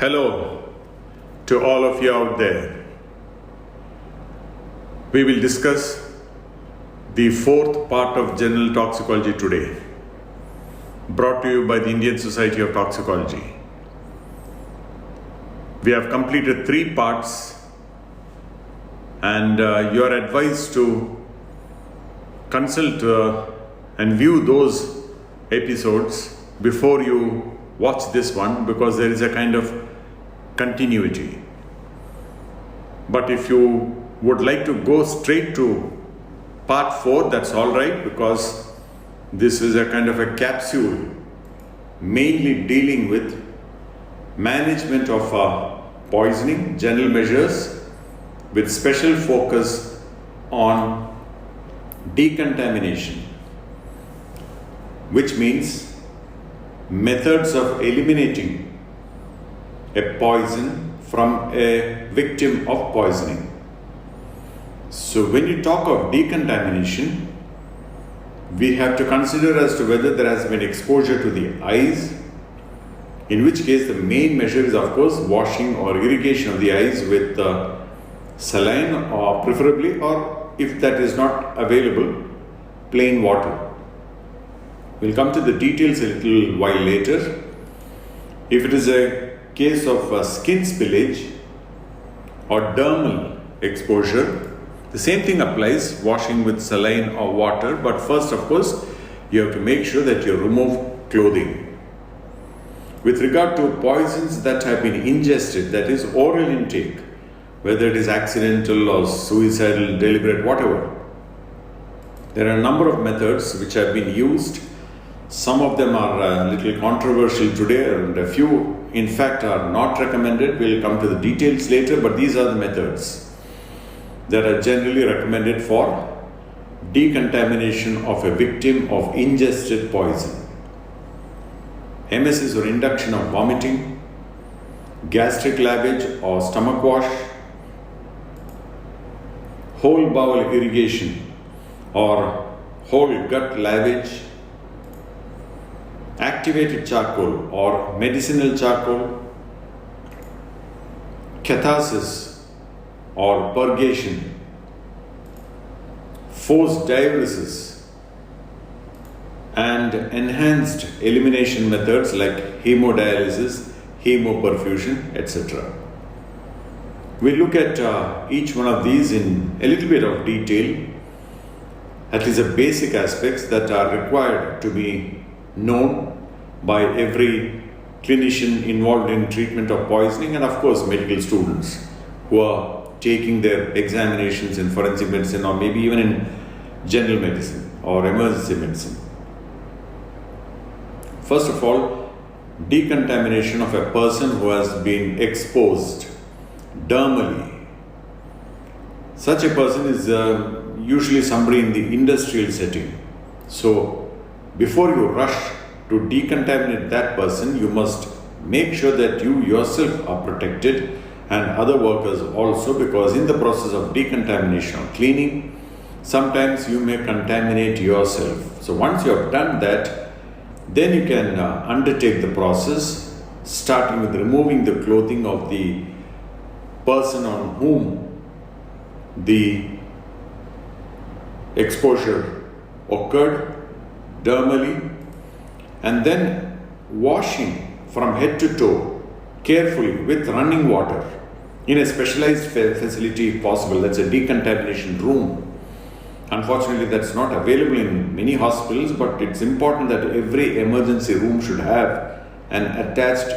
Hello to all of you out there. We will discuss the fourth part of general toxicology today, brought to you by the Indian Society of Toxicology. We have completed 3 parts and you are advised to consult and view those episodes before you watch this one, because there is a kind of continuity. But if you would like to go straight to part 4, that's all right, because this is a kind of a capsule mainly dealing with management of poisoning, general measures, with special focus on decontamination, which means methods of eliminating a poison from a victim of poisoning. So when you talk of decontamination, we have to consider as to whether there has been exposure to the eyes, in which case the main measure is of course washing or irrigation of the eyes with saline, or preferably, or if that is not available, plain water. We'll come to the details a little while later. If it is a case of skin spillage or dermal exposure, the same thing applies, washing with saline or water, but first of course you have to make sure that you remove clothing. With regard to poisons that have been ingested, that is oral intake, whether it is accidental or suicidal, deliberate, whatever, there are a number of methods which have been used. Some of them are a little controversial today, and a few in fact are not recommended. We'll come to the details later, but these are the methods that are generally recommended for decontamination of a victim of ingested poison. emesis or induction of vomiting, gastric lavage or stomach wash, whole-bowel irrigation or whole gut lavage, activated charcoal or medicinal charcoal, catharsis or purgation, forced diuresis, and enhanced elimination methods like hemodialysis, hemoperfusion, etc. We look at each one of these in a little bit of detail, at least the basic aspects that are required to be known by every clinician involved in treatment of poisoning, and of course medical students who are taking their examinations in forensic medicine or maybe even in general medicine or emergency medicine. First of all, decontamination of a person who has been exposed dermally. Such a person is usually somebody in the industrial setting. So before you rush to decontaminate that person, you must make sure that you yourself are protected and other workers also, because in the process of decontamination or cleaning, sometimes you may contaminate yourself. So once you have done that, then you can undertake the process, starting with removing the clothing of the person on whom the exposure occurred dermally, and then washing from head to toe carefully with running water in a specialized facility if possible. That's a decontamination room. Unfortunately, that's not available in many hospitals, but it's important that every emergency room should have an attached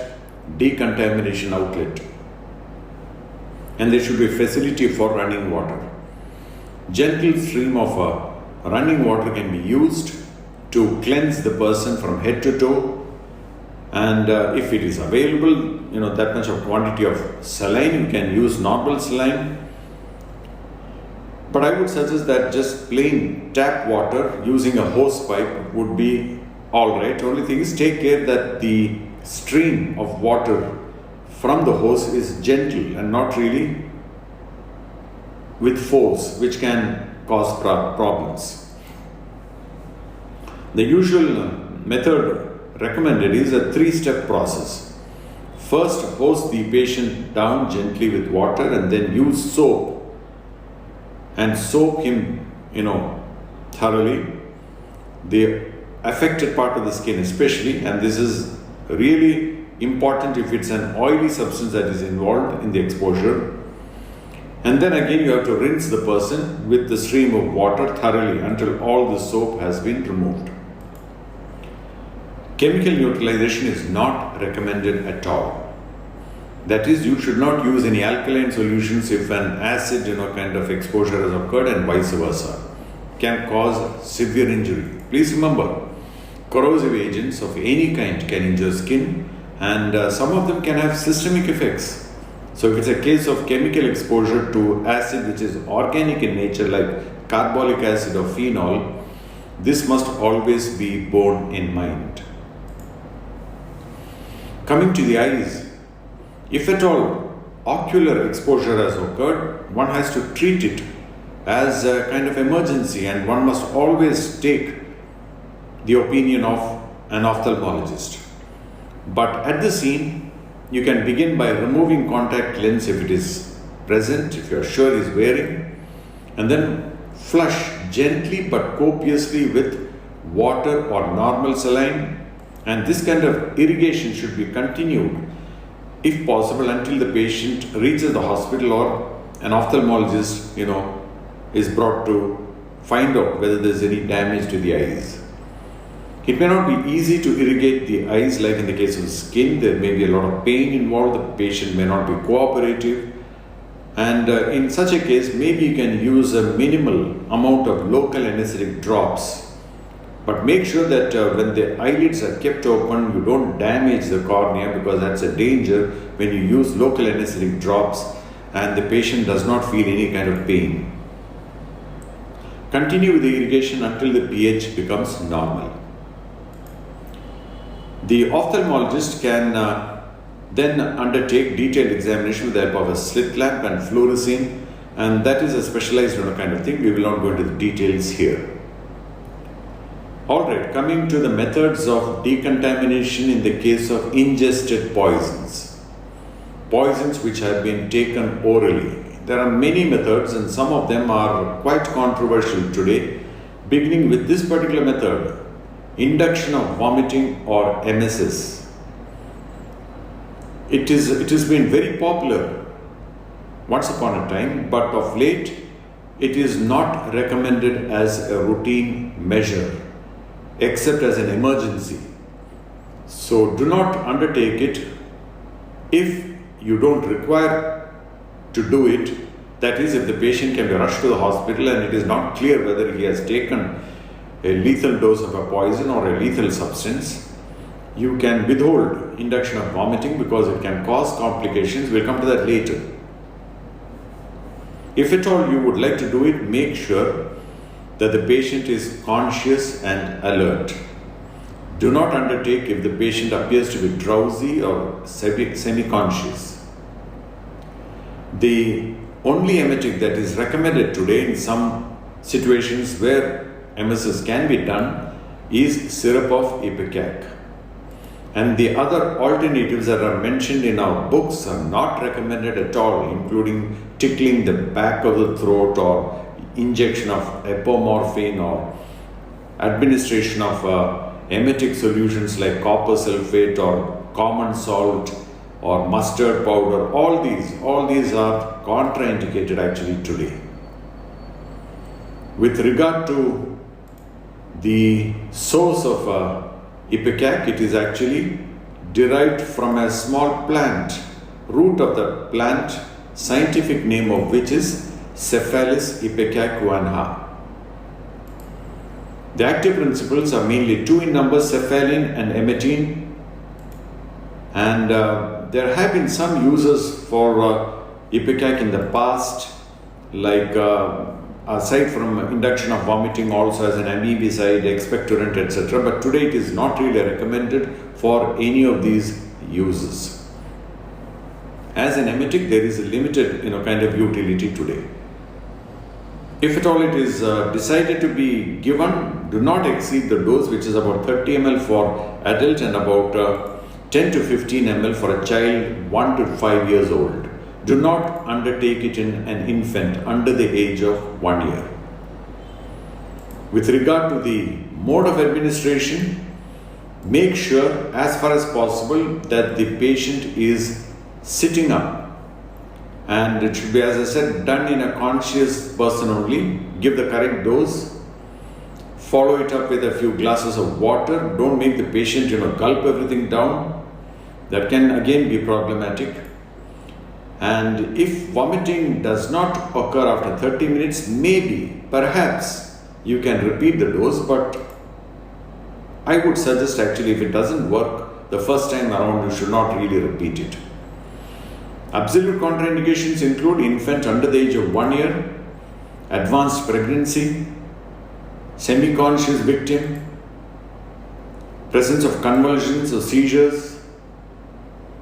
decontamination outlet, and there should be a facility for running water. Gentle stream of running water can be used to cleanse the person from head to toe, and if it is available, that much of quantity of saline, you can use normal saline. But I would suggest that just plain tap water using a hose pipe would be alright. Only thing is, take care that the stream of water from the hose is gentle and not really with force, which can cause problems. The usual method recommended is a 3-step process. First, hose the patient down gently with water and then use soap and soak him, thoroughly. The affected part of the skin especially, and this is really important if it's an oily substance that is involved in the exposure. And then again you have to rinse the person with the stream of water thoroughly until all the soap has been removed. Chemical neutralization is not recommended at all. That is, you should not use any alkaline solutions if an acid kind of exposure has occurred, and vice versa. Can cause severe injury. Please remember, corrosive agents of any kind can injure skin, and some of them can have systemic effects. So if it's a case of chemical exposure to acid which is organic in nature like carbolic acid or phenol, this must always be borne in mind. Coming to the eyes, if at all ocular exposure has occurred, one has to treat it as a kind of emergency, and one must always take the opinion of an ophthalmologist. But at the scene, you can begin by removing contact lens if it is present, if you are sure he is wearing, and then flush gently but copiously with water or normal saline, and this kind of irrigation should be continued if possible until the patient reaches the hospital or an ophthalmologist is brought to find out whether there is any damage to the eyes. It may not be easy to irrigate the eyes like in the case of skin. There may be a lot of pain involved, the patient may not be cooperative, and in such a case maybe you can use a minimal amount of local anesthetic drops. But make sure that when the eyelids are kept open, you don't damage the cornea, because that's a danger when you use local anesthetic drops and the patient does not feel any kind of pain. Continue with the irrigation until the pH becomes normal. The ophthalmologist can then undertake detailed examination with the help of a slit lamp and fluorescein, and that is a specialized kind of thing. We will not go into the details here. Alright, coming to the methods of decontamination in the case of ingested poisons. Poisons which have been taken orally. There are many methods, and some of them are quite controversial today, beginning with this particular method, induction of vomiting or emesis. It has been very popular once upon a time, but of late it is not recommended as a routine measure except as an emergency. So do not undertake it if you don't require to do it. That is, if the patient can be rushed to the hospital and it is not clear whether he has taken a lethal dose of a poison or a lethal substance, you can withhold induction of vomiting because it can cause complications. We'll come to that later. If at all you would like to do it, make sure that the patient is conscious and alert. Do not undertake if the patient appears to be drowsy or semi-conscious. The only emetic that is recommended today in some situations where emesis can be done is syrup of ipecac. And the other alternatives that are mentioned in our books are not recommended at all, including tickling the back of the throat or injection of apomorphine or administration of emetic solutions like copper sulfate or common salt or mustard powder. All these are contraindicated actually today. With regard to the source of ipecac, it is actually derived from a small plant, root of the plant, scientific name of which is Cephalus ipecacuanha. The active principles are mainly two in number, cephalin and emetine, and there have been some uses for ipecac in the past, like aside from induction of vomiting, also as an amebicide, expectorant, etc. But today it is not really recommended for any of these uses. As an emetic, there is a limited kind of utility today. If at all it is decided to be given, do not exceed the dose, which is about 30 ml for adult and about 10 to 15 ml for a child 1 to 5 years old. Do not undertake it in an infant under the age of 1 year. With regard to the mode of administration, make sure as far as possible that the patient is sitting up, and it should be, as I said, done in a conscious person only. Give the correct dose, follow it up with a few glasses of water. Don't make the patient gulp everything down. That can again be problematic. And if vomiting does not occur after 30 minutes, maybe, perhaps you can repeat the dose, but I would suggest actually, if it doesn't work the first time around, you should not really repeat it. Absolute contraindications include infant under the age of 1 year, advanced pregnancy, semi-conscious victim, presence of convulsions or seizures,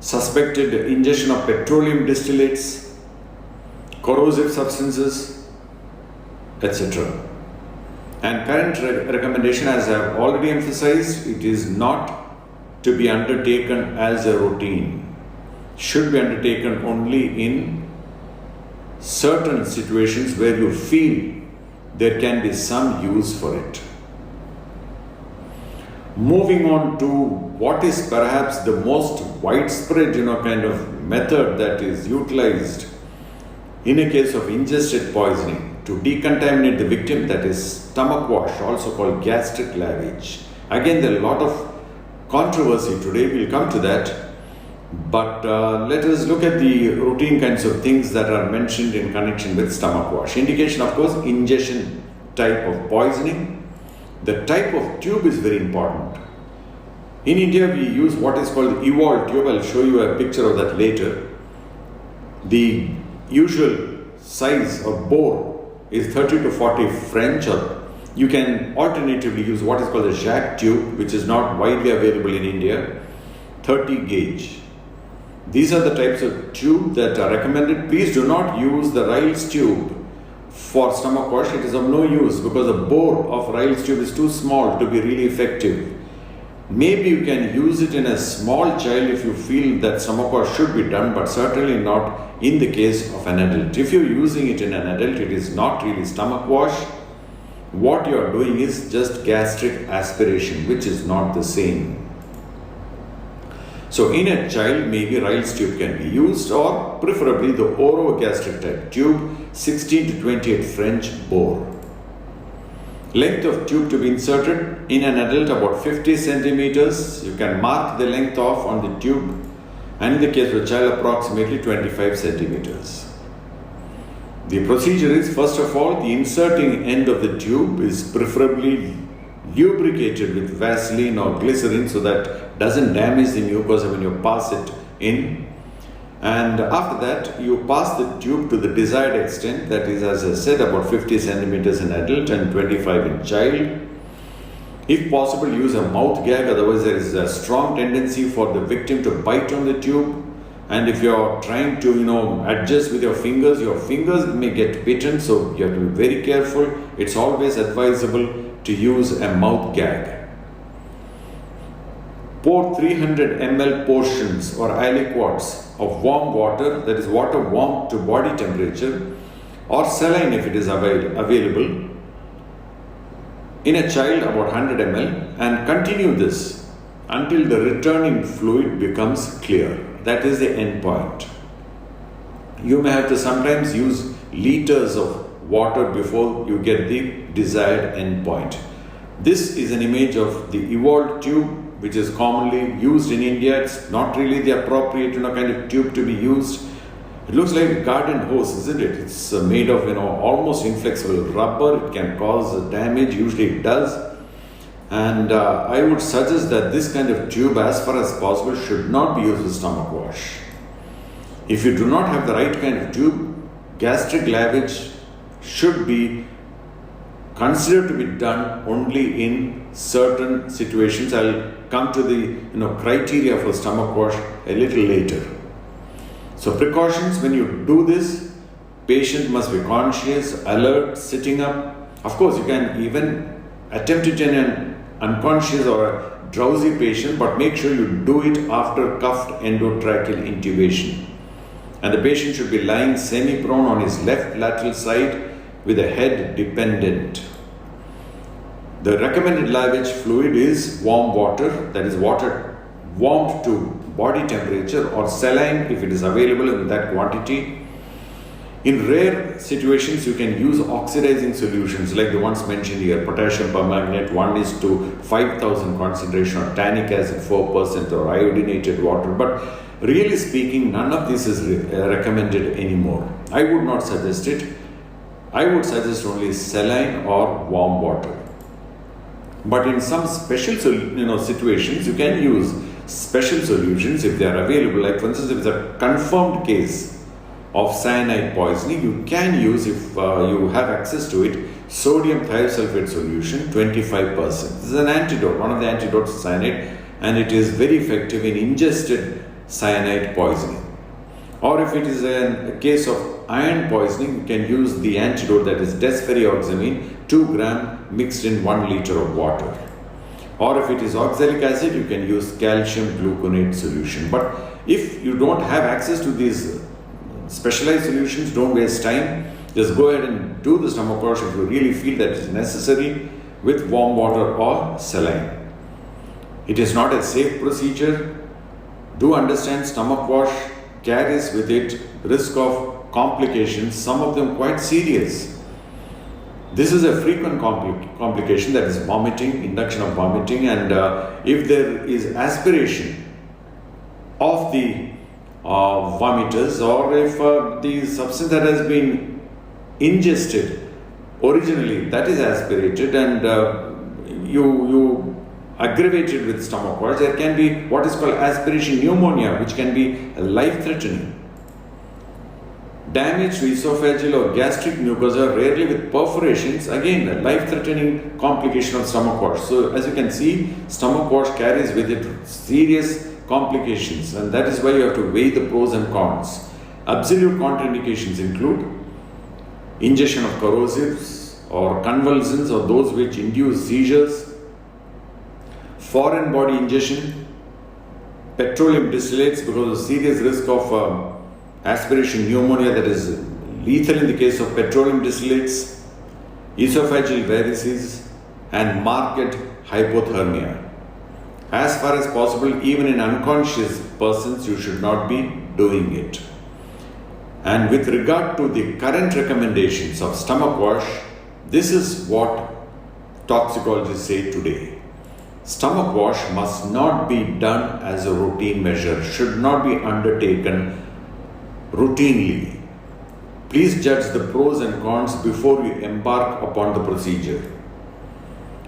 suspected ingestion of petroleum distillates, corrosive substances, etc. And current recommendation, as I have already emphasized, it is not to be undertaken as a routine. Should be undertaken only in certain situations where you feel there can be some use for it. Moving on to what is perhaps the most widespread kind of method that is utilized in a case of ingested poisoning to decontaminate the victim, that is stomach wash, also called gastric lavage. Again, there are a lot of controversy today, we'll come to that. But let us look at the routine kinds of things that are mentioned in connection with stomach wash. Indication, of course, ingestion type of poisoning. The type of tube is very important. In India, we use what is called the EVOL tube. I'll show you a picture of that later. The usual size of bore is 30 to 40 French, or you can alternatively use what is called the Jacques tube, which is not widely available in India, 30 gauge. These are the types of tube that are recommended. Please do not use the Ryle's tube for stomach wash. It is of no use because the bore of Ryle's tube is too small to be really effective. Maybe you can use it in a small child if you feel that stomach wash should be done, but certainly not in the case of an adult. If you're using it in an adult, it is not really stomach wash. What you are doing is just gastric aspiration, which is not the same. So in a child, maybe Ryle's tube can be used, or preferably the orogastric type tube, 16 to 28 French bore. Length of tube to be inserted in an adult about 50 centimeters. You can mark the length off on the tube, and in the case of a child, approximately 25 centimeters. The procedure is, first of all, the inserting end of the tube is preferably lubricated with Vaseline or glycerin so that doesn't damage the mucosa when you pass it in. And after that, you pass the tube to the desired extent, that is, as I said, about 50 centimeters in adult and 25 in child. If possible, use a mouth gag, otherwise there is a strong tendency for the victim to bite on the tube. And if you are trying to, adjust with your fingers may get bitten, so you have to be very careful. It's always advisable to use a mouth gag. Pour 300 ml portions or aliquots of warm water, that is water warm to body temperature, or saline if it is available, in a child about 100 ml, and continue this until the returning fluid becomes clear. That is the end point. You may have to sometimes use liters of water before you get the desired end point. This is an image of the evolved tube, which is commonly used in India. It's not really the appropriate kind of tube to be used. It looks like a garden hose, isn't it? It's made of almost inflexible rubber. It can cause damage, usually it does. And I would suggest that this kind of tube, as far as possible, should not be used with stomach wash. If you do not have the right kind of tube, gastric lavage should be considered to be done only in certain situations. I'll come to the criteria for stomach wash a little later. So precautions when you do this: patient must be conscious, alert, sitting up. Of course, you can even attempt it in an unconscious or a drowsy patient, but make sure you do it after cuffed endotracheal intubation. And the patient should be lying semi-prone on his left lateral side with the head dependent. The recommended lavage fluid is warm water, that is water warmed to body temperature, or saline if it is available in that quantity. In rare situations, you can use oxidizing solutions like the ones mentioned here, potassium permanganate 1:5,000 concentration, or tannic acid 4%, or iodinated water. But really speaking, none of this is recommended anymore. I would not suggest it. I would suggest only saline or warm water. But in some special situations, you can use special solutions if they are available. Like for instance, if it's a confirmed case of cyanide poisoning, you can use, if you have access to it, sodium thiosulfate solution 25%. This is an antidote, one of the antidotes to cyanide, and it is very effective in ingested cyanide poisoning. Or if it is a case of iron poisoning, you can use the antidote, that is Desferrioxamine 2 gram mixed in 1 liter of water. Or if it is oxalic acid, you can use calcium gluconate solution. But if you don't have access to these specialized solutions, don't waste time. Just go ahead and do the stomach wash if you really feel that it is necessary, with warm water or saline. It is not a safe procedure. Do understand, stomach wash carries with it risk of complications, some of them quite serious. This is a frequent complication, that is vomiting, induction of vomiting, and if there is aspiration of the vomiters, or if the substance that has been ingested originally, that is aspirated, and you aggravated with stomach wash, there can be what is called aspiration pneumonia, which can be life-threatening. Damage to esophageal or gastric mucosa, rarely with perforations, again a life-threatening complication of stomach wash. So as you can see, stomach wash carries with it serious complications, and that is why you have to weigh the pros and cons. Absolute contraindications include ingestion of corrosives or convulsions, or those which induce seizures, foreign body ingestion, petroleum distillates because of serious risk of aspiration pneumonia, that is lethal in the case of petroleum distillates, esophageal varices, and marked hypothermia. As far as possible, even in unconscious persons, you should not be doing it. And with regard to the current recommendations of stomach wash, this is what toxicologists say today. Stomach wash must not be done as a routine measure, should not be undertaken routinely. Please judge the pros and cons before you embark upon the procedure.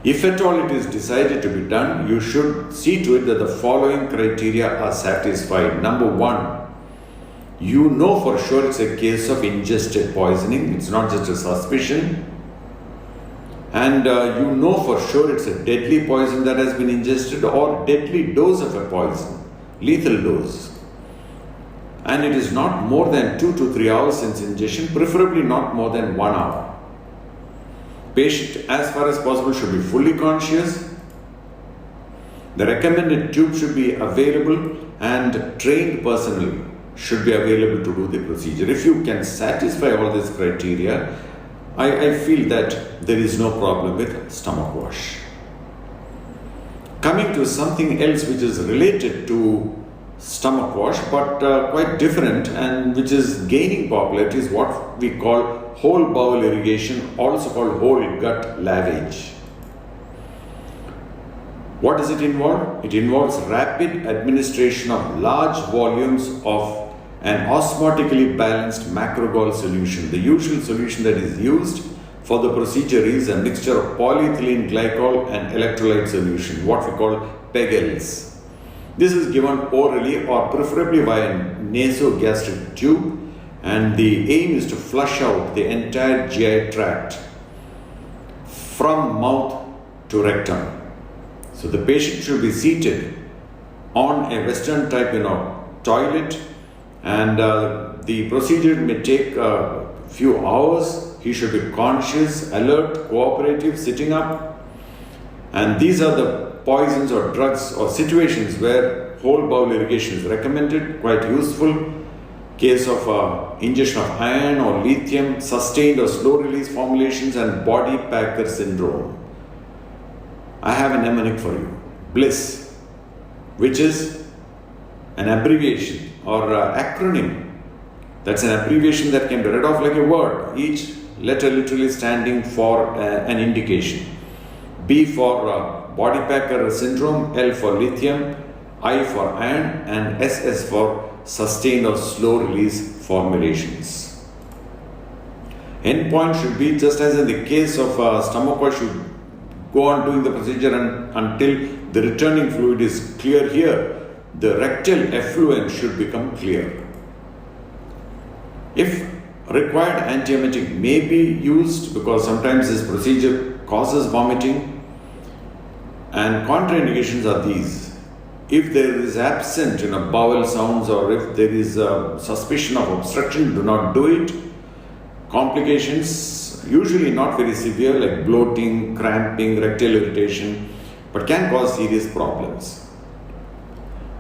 If at all it is decided to be done, you should see to it that the following criteria are satisfied. Number one, you know for sure it's a case of ingested poisoning, it's not just a suspicion. And you know for sure it's a deadly poison that has been ingested, or deadly dose of a poison, lethal dose. And it is not more than 2 to 3 hours since ingestion, preferably not more than 1 hour. Patient, as far as possible, should be fully conscious. The recommended tube should be available, and trained personnel should be available to do the procedure. If you can satisfy all these criteria, I feel that there is no problem with stomach wash. Coming to something else which is related to stomach wash, but quite different, and which is gaining popularity, is what we call whole-bowel irrigation, also called whole gut lavage. What does it involve? It involves rapid administration of large volumes of an osmotically balanced macrogol solution. The usual solution that is used for the procedure is a mixture of polyethylene glycol and electrolyte solution, what we call PEG-ELS. This is given orally or preferably via a nasogastric tube, and the aim is to flush out the entire GI tract from mouth to rectum. So the patient should be seated on a Western type toilet, and the procedure may take a few hours. He should be conscious, alert, cooperative, sitting up, And these are the poisons or drugs or situations where whole bowel irrigation is recommended, quite useful. Case of ingestion of iron or lithium, sustained or slow release formulations, and body packer syndrome. I have a mnemonic for you, BLISS, which is an abbreviation or acronym. That's an abbreviation that can be read off like a word, each letter literally standing for an indication. B for body packer syndrome, L for lithium, I for iron, and SS for sustained or slow release formulations. Endpoint should be, just as in the case of stomach wash, should go on doing the procedure until the returning fluid is clear here. The rectal effluent should become clear. If required, antiemetic may be used because sometimes this procedure causes vomiting, and contraindications are these. If there is absent bowel sounds, or if there is a suspicion of obstruction, do not do it. Complications, usually not very severe, like bloating, cramping, rectal irritation, but can cause serious problems.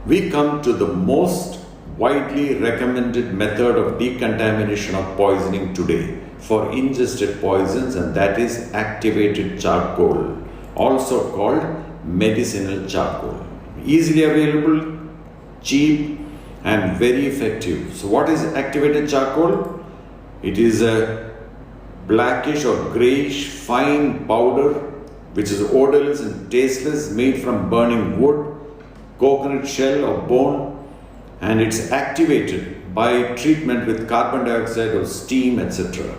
We come to the most widely recommended method of decontamination of poisoning today for ingested poisons, and that is activated charcoal, also called medicinal charcoal. Easily available, cheap, and very effective. So what is activated charcoal? It is a blackish or grayish fine powder which is odorless and tasteless, made from burning wood, coconut shell or bone, and it's activated by treatment with carbon dioxide or steam, etc.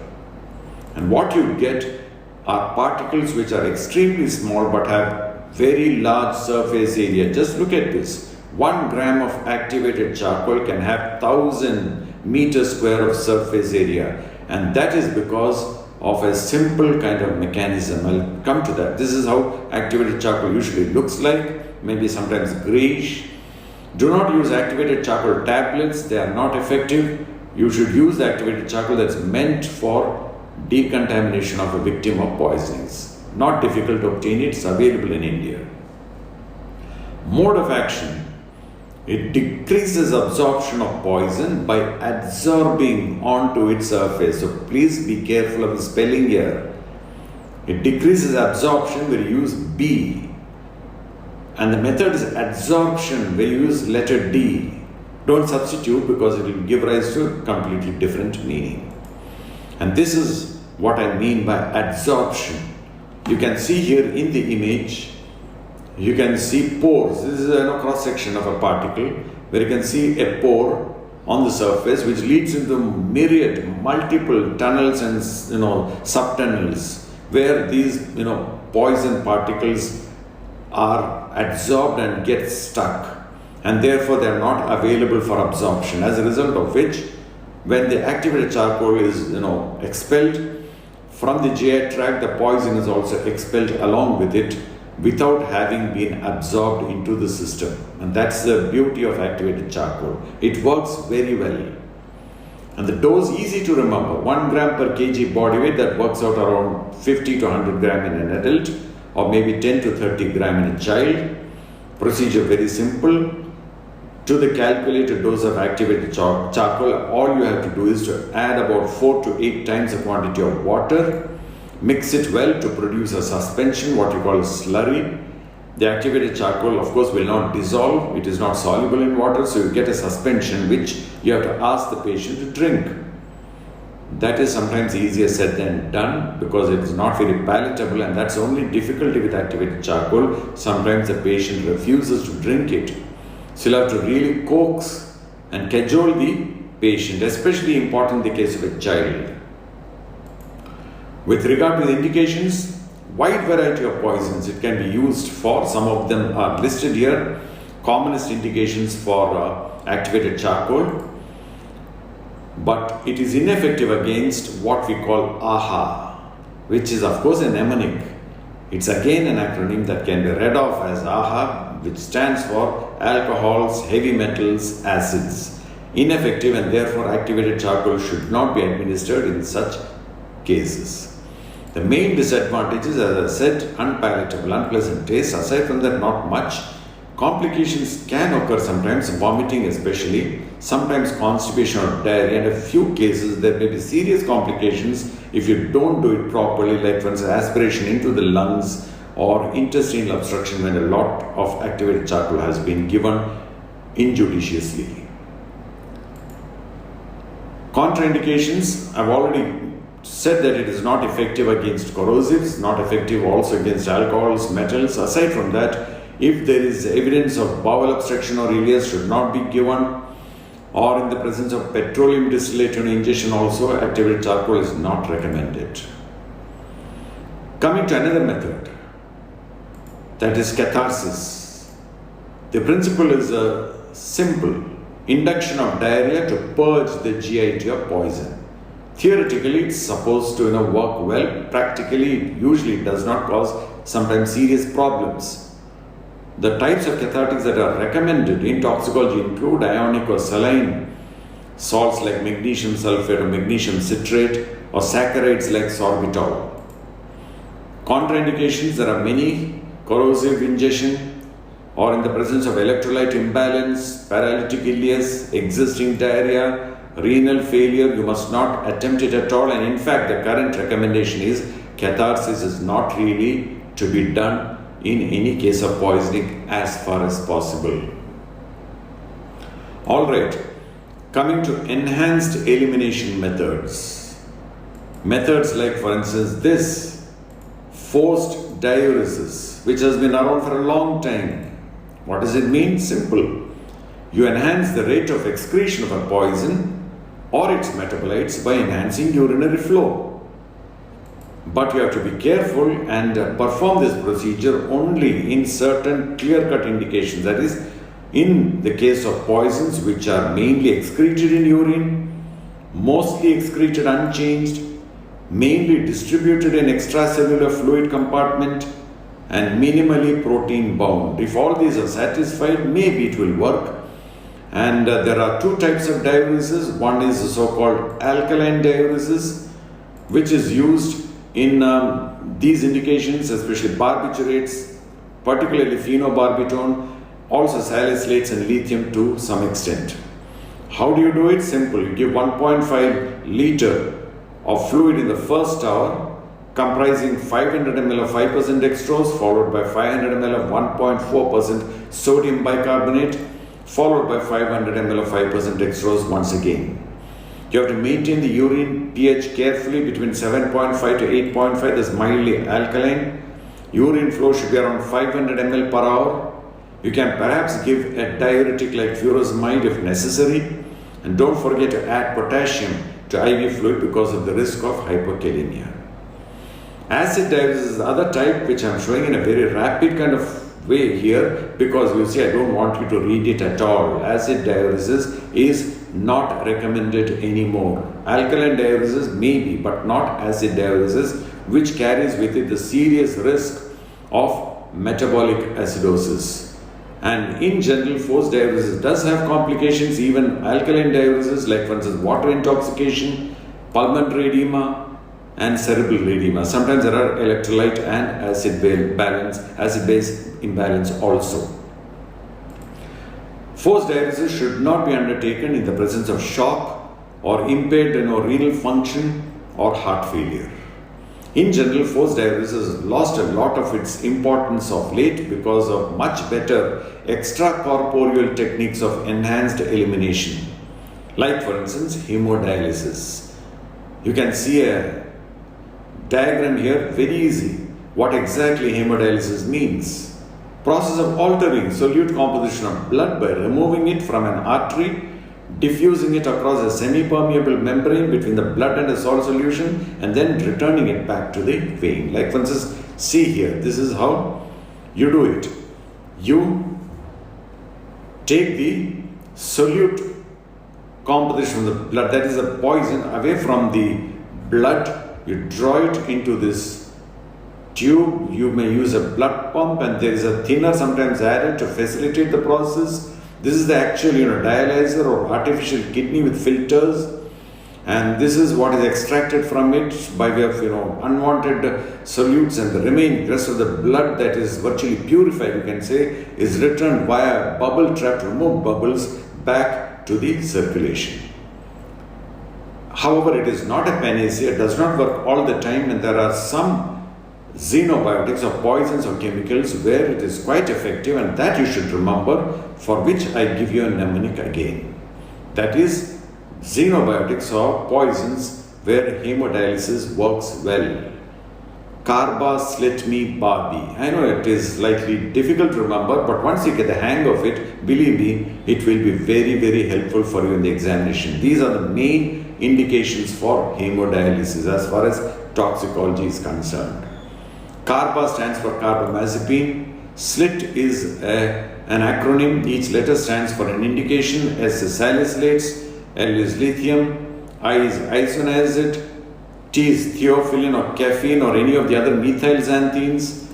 And what you get are particles which are extremely small but have very large surface area. Just look at this. 1 gram of activated charcoal can have 1,000 meters square of surface area, and that is because of a simple kind of mechanism. I'll come to that. This is how activated charcoal usually looks like, maybe sometimes grayish. Do not use activated charcoal tablets, they are not effective. You should use the activated charcoal that's meant for decontamination of a victim of poisonings. Not difficult to obtain, it's available in India. Mode of action: it decreases absorption of poison by adsorbing onto its surface. So please be careful of the spelling here. It decreases absorption where you use B, and the method is adsorption where you use letter D. Don't substitute because it will give rise to a completely different meaning. And this is what I mean by adsorption. You can see here in the image, you can see pores. This is a cross section of a particle where you can see a pore on the surface which leads into multiple tunnels and subtunnels where these poison particles are adsorbed and get stuck, and therefore they are not available for absorption. As a result of which, when the activated charcoal is expelled from the GI tract, the poison is also expelled along with it without having been absorbed into the system. And that's the beauty of activated charcoal. It works very well. And the dose easy to remember: 1 gram per kg body weight. That works out around 50 to 100 gram in an adult, or maybe 10 to 30 gram in a child. Procedure very simple. To the calculated dose of activated charcoal, all you have to do is to add about 4 to 8 times the quantity of water. Mix it well to produce a suspension, what you call slurry. The activated charcoal, of course, will not dissolve. It is not soluble in water, so you get a suspension which you have to ask the patient to drink. That is sometimes easier said than done because it is not very palatable, and that's the only difficulty with activated charcoal. Sometimes the patient refuses to drink it. So you'll have to really coax and cajole the patient, especially important in the case of a child. With regard to the indications, wide variety of poisons it can be used for. Some of them are listed here. Commonest indications for activated charcoal, but it is ineffective against what we call AHA, which is of course a mnemonic. It's again an acronym that can be read off as AHA, which stands for alcohols, heavy metals, acids. Ineffective, and therefore activated charcoal should not be administered in such cases. The main disadvantages, as I said, unpalatable, unpleasant taste. Aside from that, not much. Complications can occur sometimes, vomiting especially, sometimes constipation or diarrhea. In a few cases, there may be serious complications if you don't do it properly, like for instance, aspiration into the lungs or intestinal obstruction when a lot of activated charcoal has been given injudiciously. Contraindications, I've already said that it is not effective against corrosives, not effective also against alcohols, metals. Aside from that, if there is evidence of bowel obstruction or ileus, should not be given, or in the presence of petroleum distillate ingestion also, activated charcoal is not recommended. Coming to another method, that is catharsis. The principle is a simple induction of diarrhea to purge the GI of poison. Theoretically, it's supposed to work well. Practically, it usually does not cause sometimes serious problems. The types of cathartics that are recommended in toxicology include ionic or saline salts like magnesium sulfate or magnesium citrate, or saccharides like sorbitol. Contraindications, there are many: corrosive ingestion, or in the presence of electrolyte imbalance, paralytic ileus, existing diarrhea, renal failure. You must not attempt it at all, and in fact the current recommendation is catharsis is not really to be done in any case of poisoning as far as possible. Alright, coming to enhanced elimination methods. Methods like, for instance, this forced diuresis, which has been around for a long time. What does it mean? Simple. You enhance the rate of excretion of a poison or its metabolites by enhancing urinary flow. But you have to be careful and perform this procedure only in certain clear-cut indications. That is, in the case of poisons which are mainly excreted in urine, mostly excreted unchanged, mainly distributed in extracellular fluid compartment, and minimally protein bound. If all these are satisfied, maybe it will work. And there are two types of diuresis. One is the so-called alkaline diuresis, which is used in these indications, especially barbiturates, particularly phenobarbital, also salicylates and lithium to some extent. How do you do it? Simple. You give 1.5 liter of fluid in the first hour, comprising 500 ml of 5% dextrose, followed by 500 ml of 1.4% sodium bicarbonate, followed by 500 ml of 5% dextrose once again. You have to maintain the urine pH carefully between 7.5 to 8.5, that's mildly alkaline. Urine flow should be around 500 ml per hour. You can perhaps give a diuretic like furosemide if necessary. And don't forget to add potassium to IV fluid because of the risk of hypokalemia. Acid diuresis is the other type, which I am showing in a very rapid kind of way here, because you see I don't want you to read it at all. Acid diuresis is not recommended anymore. Alkaline diuresis maybe, but not acid diuresis, which carries with it the serious risk of metabolic acidosis. And in general, forced diuresis does have complications. Even alkaline diuresis, like for instance water intoxication, pulmonary edema, and cerebral edema. Sometimes there are electrolyte and acid-base imbalance also. Forced diuresis should not be undertaken in the presence of shock or impaired renal function or heart failure. In general, forced diuresis has lost a lot of its importance of late because of much better extracorporeal techniques of enhanced elimination. Like for instance, hemodialysis. You can see a diagram here, very easy, what exactly hemodialysis means. Process of altering solute composition of blood by removing it from an artery, diffusing it across a semi-permeable membrane between the blood and a salt solution, and then returning it back to the vein. Like for instance, see here, this is how you do it. You take the solute composition of the blood, that is a poison, away from the blood. You draw it into this tube. You may use a blood pump, and there is a thinner sometimes added to facilitate the process. This is the actual dialyzer or artificial kidney with filters. and this is what is extracted from it by way of unwanted solutes, and the remaining rest of the blood that is virtually purified, you can say, is returned via bubble trap to remove bubbles back to the circulation. However, it is not a panacea, it does not work all the time, and there are some xenobiotics or poisons or chemicals where it is quite effective, and that you should remember, for which I give you a mnemonic again. That is xenobiotics or poisons where hemodialysis works well. Carbasletme Barbie. I know it is slightly difficult to remember, but once you get the hang of it, believe me, it will be very, very helpful for you in the examination. These are the main indications for hemodialysis as far as toxicology is concerned. Carba stands for carbamazepine. SLIT is an acronym. Each letter stands for an indication. S is salicylates, L is lithium, I is isoniazid, T is theophylline or caffeine or any of the other methyl xanthines.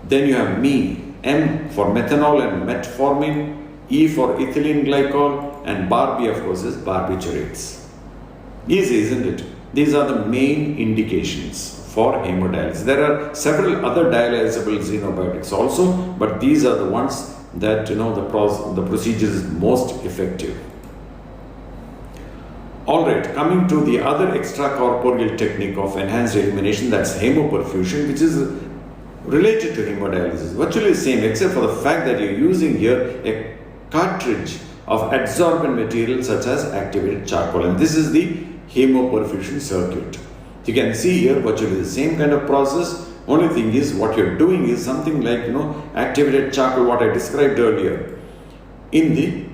Then you have Me, M for methanol and metformin, E for ethylene glycol, and Barbie, of course, is barbiturates. Easy, isn't it? These are the main indications for hemodialysis. There are several other dialysable xenobiotics also, but these are the ones that the procedure is most effective. Alright, coming to the other extracorporeal technique of enhanced elimination, that's hemoperfusion, which is related to hemodialysis. Virtually the same, except for the fact that you're using here a cartridge of adsorbent material such as activated charcoal, and this is the hemoperfusion circuit. You can see here virtually the same kind of process. Only thing is, what you're doing is something like activated charcoal, what I described earlier, in the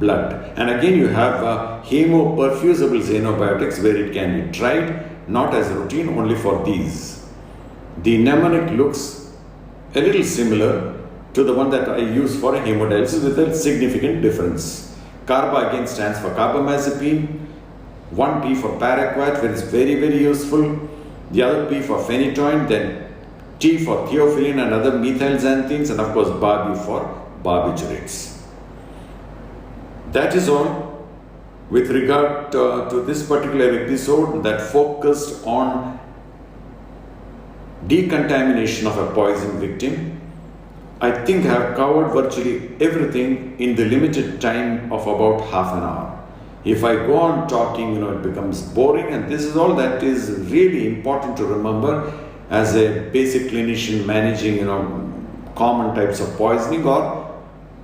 blood. And again you have hemoperfusible xenobiotics where it can be tried, not as routine, only for these. The mnemonic looks a little similar to the one that I use for hemodialysis with a significant difference. Carba again stands for carbamazepine. One P for paraquat, which is very, very useful. The other P for phenytoin, then T for theophylline and other methyl xanthines, and of course Barbie for barbiturates. That is all with regard to this particular episode that focused on decontamination of a poison victim. I think I have covered virtually everything in the limited time of about half an hour. If I go on talking, it becomes boring, and this is all that is really important to remember as a basic clinician managing, common types of poisoning, or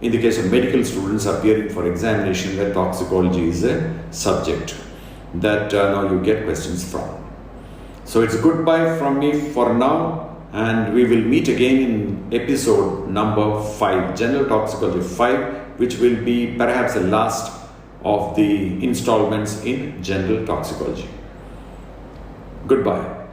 in the case of medical students appearing for examination where toxicology is a subject that now you get questions from. So it's goodbye from me for now, and we will meet again in episode number 5, General Toxicology 5, which will be perhaps the last of the installments in general toxicology. Goodbye.